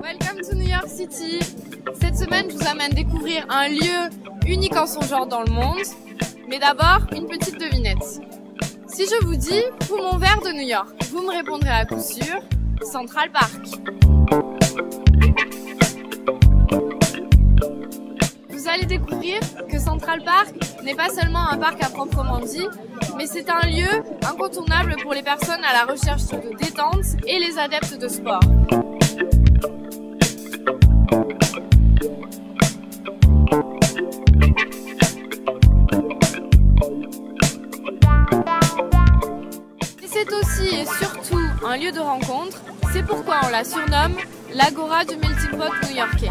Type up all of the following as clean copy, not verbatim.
Welcome to New York City. Cette semaine, je vous amène découvrir un lieu unique en son genre dans le monde. Mais d'abord, une petite devinette. Si je vous dis poumon vert de New York, vous me répondrez à coup sûr Central Park. Vous allez découvrir que Central Park n'est pas seulement un parc à proprement dit, mais c'est un lieu incontournable pour les personnes à la recherche de détente et les adeptes de sport. C'est aussi et surtout un lieu de rencontre, c'est pourquoi on la surnomme l'Agora du melting pot new-yorkais.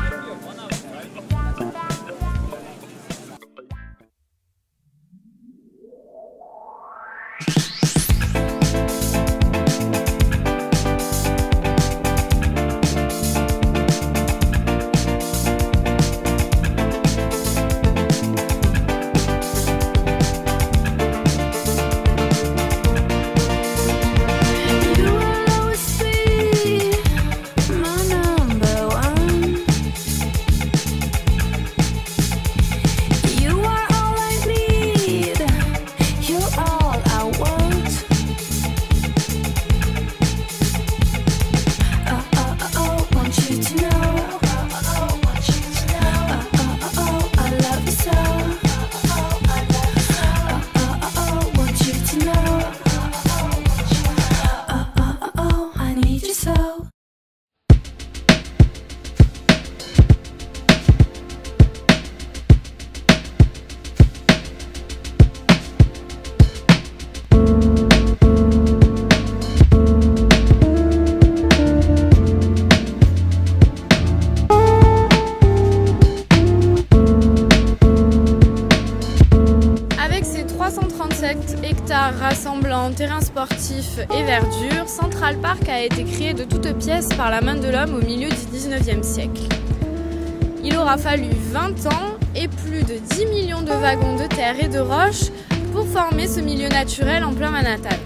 Hectares rassemblant terrains sportifs et verdure, Central Park a été créé de toutes pièces par la main de l'homme au milieu du 19e siècle. Il aura fallu 20 ans et plus de 10 millions de wagons de terre et de roches pour former ce milieu naturel en plein Manhattan.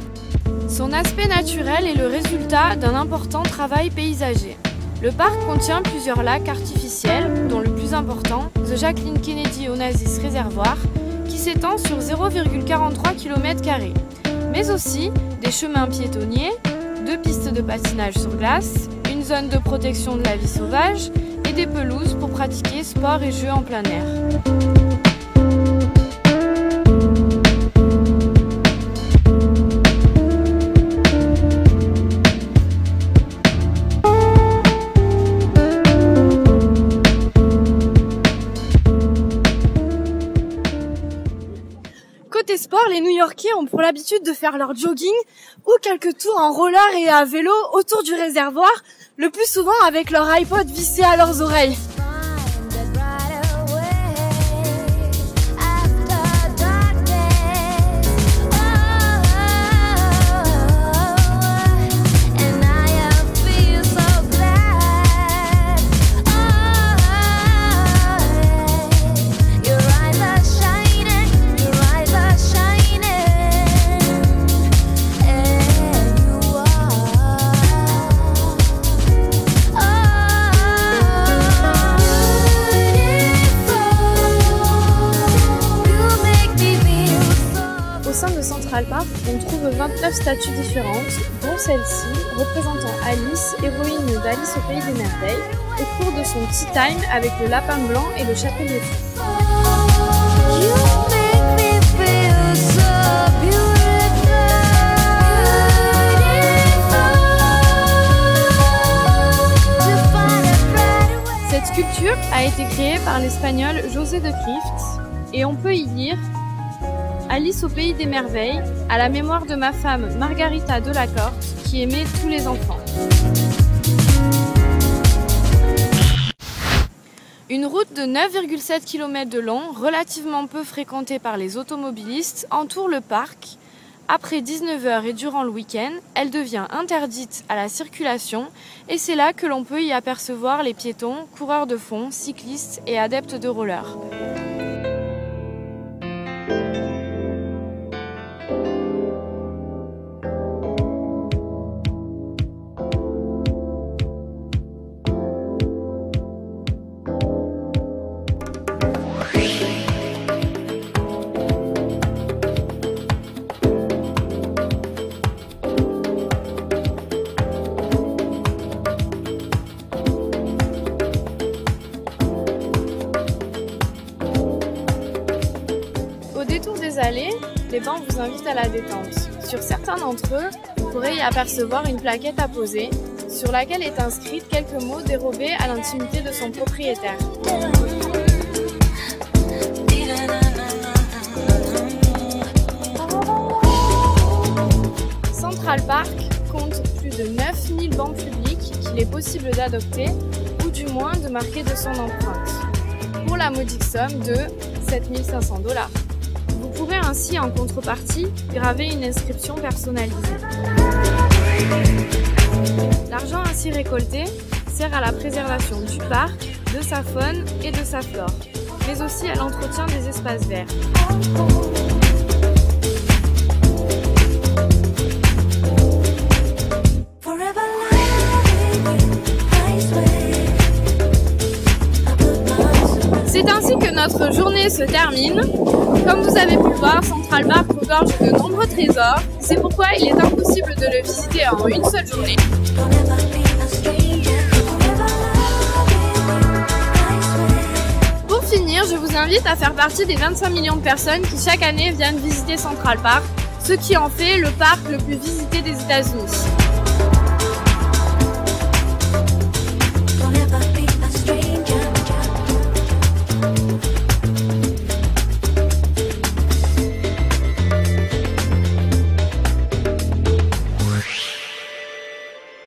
Son aspect naturel est le résultat d'un important travail paysager. Le parc contient plusieurs lacs artificiels, dont le plus important, The Jacqueline Kennedy Onassis Reservoir, qui s'étend sur 0,43 km², mais aussi des chemins piétonniers, 2 pistes de patinage sur glace, une zone de protection de la vie sauvage et des pelouses pour pratiquer sport et jeux en plein air. Côté sport, les New-Yorkais ont pour l'habitude de faire leur jogging ou quelques tours en roller et à vélo autour du réservoir, le plus souvent avec leur iPod vissé à leurs oreilles. Au sein de Central Park, on trouve 29 statues différentes, dont celle-ci, représentant Alice, héroïne d'Alice au Pays des Merveilles, au cours de son tea time avec le lapin blanc et le châtelier fou. Cette sculpture a été créée par l'Espagnol José de Crifts et on peut y lire Alice au Pays des Merveilles, à la mémoire de ma femme Margarita de la Corte, qui aimait tous les enfants. Une route de 9,7 km de long, relativement peu fréquentée par les automobilistes, entoure le parc. Après 19h et durant le week-end, elle devient interdite à la circulation et c'est là que l'on peut y apercevoir les piétons, coureurs de fond, cyclistes et adeptes de roller. les bancs vous invitent à la détente. Sur certains d'entre eux, vous pourrez y apercevoir une plaquette à poser, sur laquelle est inscrite quelques mots dérobés à l'intimité de son propriétaire. Central Park compte plus de 9000 bancs publics qu'il est possible d'adopter ou du moins de marquer de son empreinte, pour la modique somme de 7 500 $. Vous pourrez ainsi en contrepartie graver une inscription personnalisée. L'argent ainsi récolté sert à la préservation du parc, de sa faune et de sa flore, mais aussi à l'entretien des espaces verts. C'est ainsi que notre journée se termine. Comme vous avez pu le voir, Central Park regorge de nombreux trésors. C'est pourquoi il est impossible de le visiter en une seule journée. Pour finir, je vous invite à faire partie des 25 millions de personnes qui chaque année viennent visiter Central Park, ce qui en fait le parc le plus visité des États-Unis.